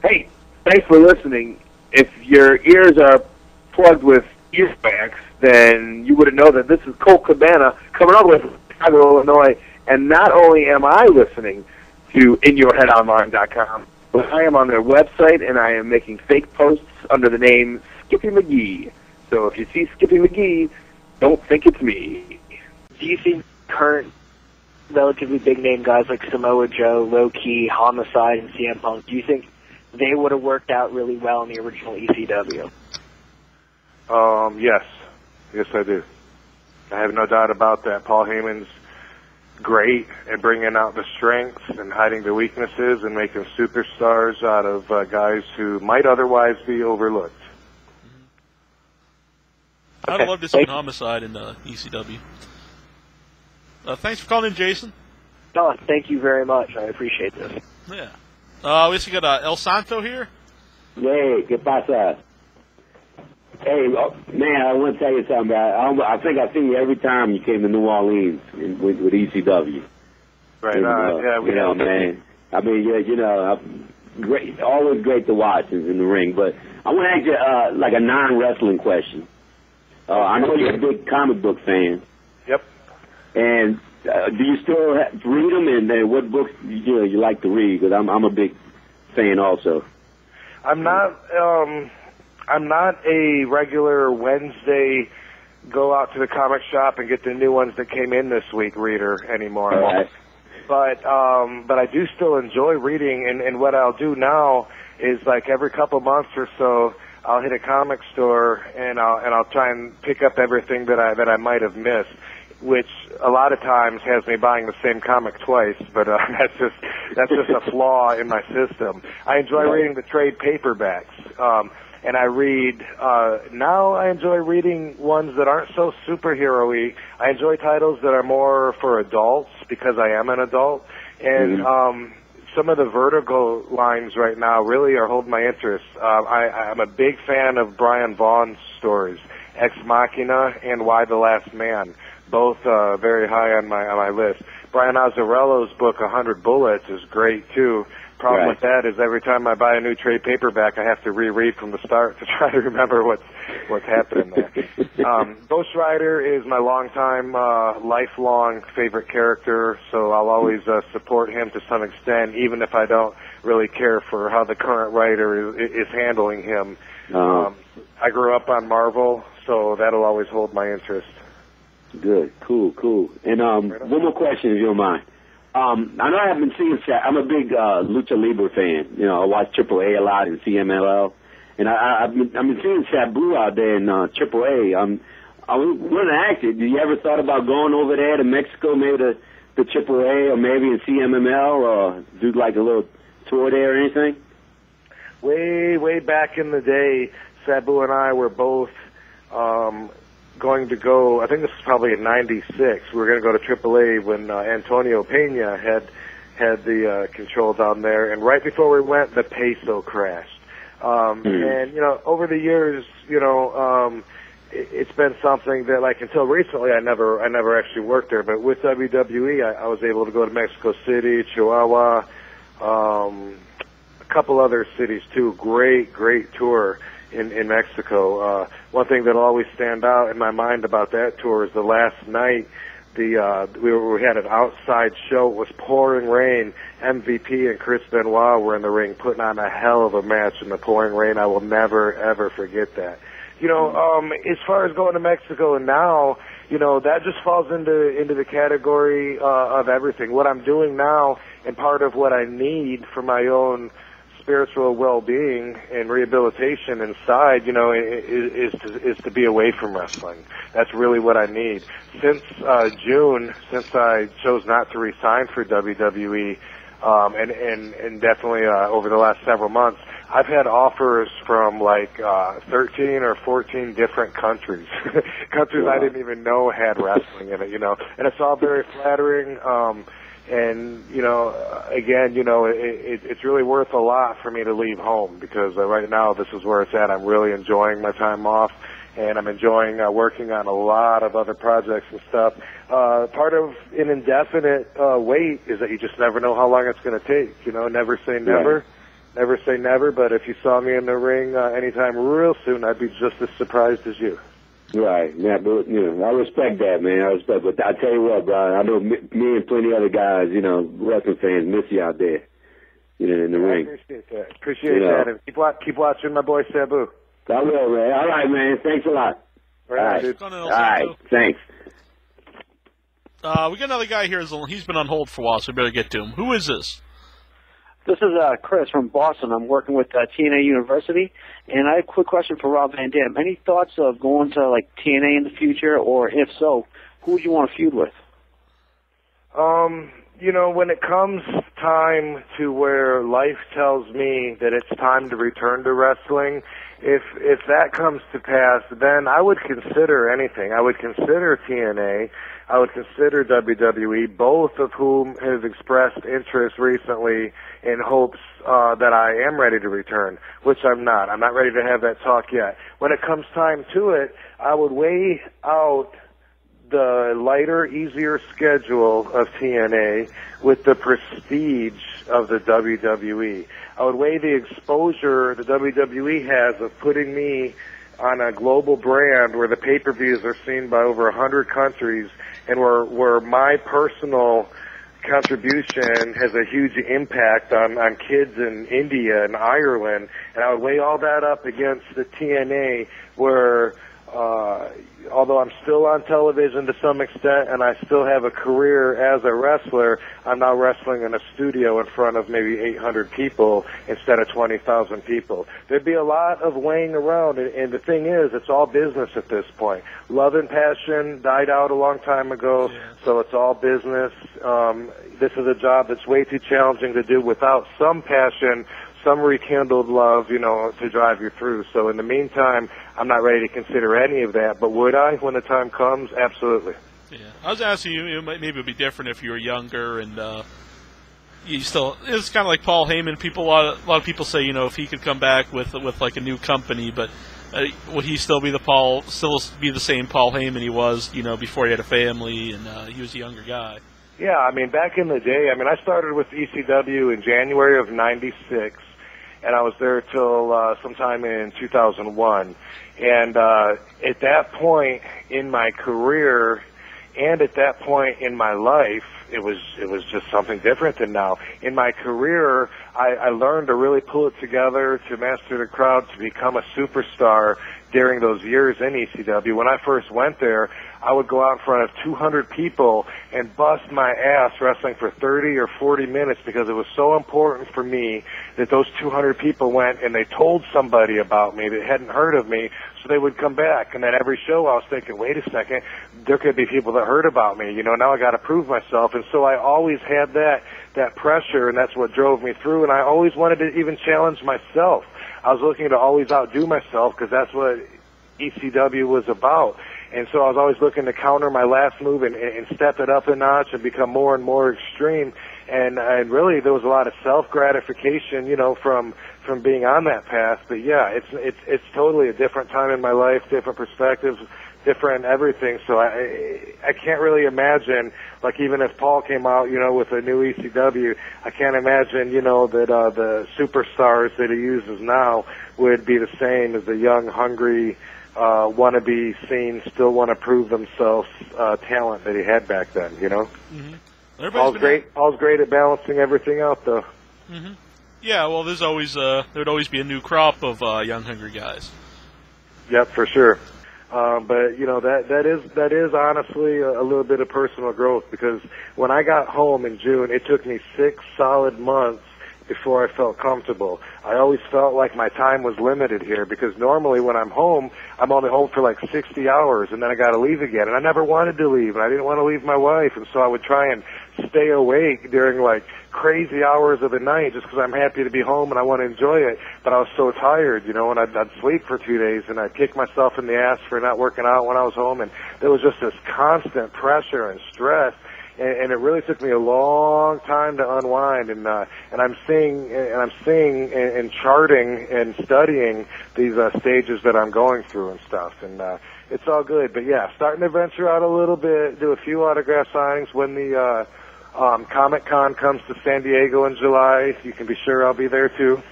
Hey, thanks for listening. If your ears are plugged with earwax, then you wouldn't know that this is Colt Cabana coming up with Chicago, Illinois. And not only am I listening to InYourHeadOnline.com, but I am on their website, and I am making fake posts under the name Skippy McGee. So if you see Skippy McGee, don't think it's me. Do you think current relatively big-name guys like Samoa Joe, Low Key, Homicide, and CM Punk, do you think they would have worked out really well in the original ECW? Yes. Yes, I do. I have no doubt about that. Paul Heyman's great at bringing out the strengths and hiding the weaknesses and making superstars out of guys who might otherwise be overlooked. I'd love to see Homicide in ECW. Thanks for calling in, Jason. No, thank you very much. I appreciate this. Yeah. We also got El Santo here. Hey, ¿qué pasa? Hey, man, I want to tell you something. I think I've seen you every time you came to New Orleans with ECW. Right. Yeah, we know, man. I mean, yeah, great. Always great to watch in the ring. But I want to ask you like a non-wrestling question. I know you're a big comic book fan. Yep. And do you still read them? And what books you like to read? Because I'm a big fan also. I'm not a regular Wednesday go out to the comic shop and get the new ones that came in this week reader anymore. Right. But I do still enjoy reading, and what I'll do now is like every couple months or so, I'll hit a comic store and I'll try and pick up everything that I might have missed, which a lot of times has me buying the same comic twice, but that's just a flaw in my system. I enjoy reading the trade paperbacks, and I read now. I enjoy reading ones that aren't so superhero-y. I enjoy titles that are more for adults because I am an adult, and some of the Vertigo lines right now really are holding my interest. I'm a big fan of Brian Vaughan's stories, Ex Machina and Why the Last Man. Both very high on my list. Brian Azzarello's book, 100 Bullets, is great, too. Problem with that is every time I buy a new trade paperback, I have to reread from the start to try to remember what's happening there. Ghost Rider is my longtime, lifelong favorite character, so I'll always support him to some extent, even if I don't really care for how the current writer is handling him. I grew up on Marvel, so that'll always hold my interest. Good, cool. And one more question, if you don't mind. I know I haven't seen. I'm a big Lucha Libre fan. I watch AAA a lot and CMLL, and I've been seeing Sabu out there in AAA. I want to ask you, do you ever thought about going over there to Mexico, maybe to AAA or maybe in CMML, or do like a little tour there or anything? Way back in the day, Sabu and I were both going to go. I think this was probably in '96. We were going to go to AAA when Antonio Pena had the control down there, and right before we went, the peso crashed. And over the years, it's been something that, like, until recently, I never actually worked there. But with WWE, I was able to go to Mexico City, Chihuahua, a couple other cities too. Great tour in Mexico. One thing that'll always stand out in my mind about that tour is the last night. We had an outside show. It was pouring rain. MVP and Chris Benoit were in the ring putting on a hell of a match in the pouring rain. I will never, ever forget that. As far as going to Mexico now, that just falls into the category of everything. What I'm doing now, and part of what I need for my own spiritual well-being and rehabilitation inside, is to be away from wrestling. That's really what I need. Since June, since I chose not to resign for WWE, and definitely over the last several months, I've had offers from like 13 or 14 different countries, countries I didn't even know had wrestling in it, and it's all very flattering. And, again, it's really worth a lot for me to leave home because right now this is where it's at. I'm really enjoying my time off, and I'm enjoying working on a lot of other projects and stuff. Part of an indefinite wait is that you just never know how long it's going to take, never say never. Never say never, but if you saw me in the ring anytime real soon, I'd be just as surprised as you. Right. Yeah, but, I respect that, man. I respect. But I tell you what, bro, I know me and plenty other guys, wrestling fans miss you out there, in the ring. I appreciate that. Appreciate that. And keep watching my boy Sabu. I will, man. All right, man. Thanks a lot. All right. All right. Thanks. We got another guy here. He's been on hold for a while, so we better get to him. Who is this? This is Chris from Boston. I'm working with TNA University, and I have a quick question for Rob Van Dam. Any thoughts of going to TNA in the future, or if so, who would you want to feud with? When it comes time to where life tells me that it's time to return to wrestling, if that comes to pass, then I would consider anything. I would consider TNA. I would consider WWE, both of whom have expressed interest recently in hopes that I am ready to return, which I'm not. I'm not ready to have that talk yet. When it comes time to it, I would weigh out the lighter, easier schedule of TNA with the prestige of the WWE. I would weigh the exposure the WWE has of putting me on a global brand where the pay-per-views are seen by over 100 countries and where my personal contribution has a huge impact on kids in India and Ireland. And I would weigh all that up against the TNA where although I'm still on television to some extent and I still have a career as a wrestler, I'm now wrestling in a studio in front of maybe 800 people instead of 20,000 people. There'd be a lot of weighing around, and the thing is, it's all business at this point. Love and passion died out a long time ago, so it's all business. This is a job that's way too challenging to do without some passion, some rekindled love, to drive you through. So in the meantime, I'm not ready to consider any of that. But would I when the time comes? Absolutely. Yeah, I was asking you, maybe it would be different if you were younger and you still. It's kind of like Paul Heyman. A lot of people say, if he could come back with like a new company, but would he still be the same Paul Heyman he was, before he had a family and he was a younger guy? Yeah, back in the day, I started with ECW in January of '96. And I was there till sometime in 2001. And at that point in my career and at that point in my life, it was just something different than now. In my career, I learned to really pull it together, to master the crowd, to become a superstar during those years in ECW. When I first went there, I would go out in front of 200 people and bust my ass wrestling for 30 or 40 minutes because it was so important for me that those 200 people went and they told somebody about me that hadn't heard of me, so they would come back. And at every show I was thinking, wait a second, there could be people that heard about me. Now I got to prove myself. And so I always had that pressure, and that's what drove me through. And I always wanted to even challenge myself. I was looking to always outdo myself because that's what ECW was about. And so I was always looking to counter my last move and step it up a notch and become more and more extreme. And really, there was a lot of self-gratification, from being on that path. But yeah, it's totally a different time in my life, different perspectives, different everything. So I can't really imagine, like even if Paul came out, with a new ECW, I can't imagine, that the superstars that he uses now would be the same as the young, hungry, want to be seen, still want to prove themselves talent that he had back then, Mm-hmm. Paul's great at balancing everything out, though. Mm-hmm. Yeah, well, there'd always be a new crop of young, hungry guys. Yep, for sure. But that is honestly a little bit of personal growth, because when I got home in June, it took me 6 solid months before I felt comfortable. I always felt like my time was limited here, because normally when I'm home, I'm only home for like 60 hours, and then I got to leave again. And I never wanted to leave, and I didn't want to leave my wife, and so I would try and stay awake during like crazy hours of the night just because I'm happy to be home and I want to enjoy it. But I was so tired, and I'd sleep for 2 days, and I'd kick myself in the ass for not working out when I was home, and there was just this constant pressure and stress. And it really took me a long time to unwind, and I'm seeing and charting and studying these stages that I'm going through and stuff, and it's all good. But yeah, starting to venture out a little bit, do a few autograph signings when the Comic-Con comes to San Diego in July. You can be sure I'll be there too.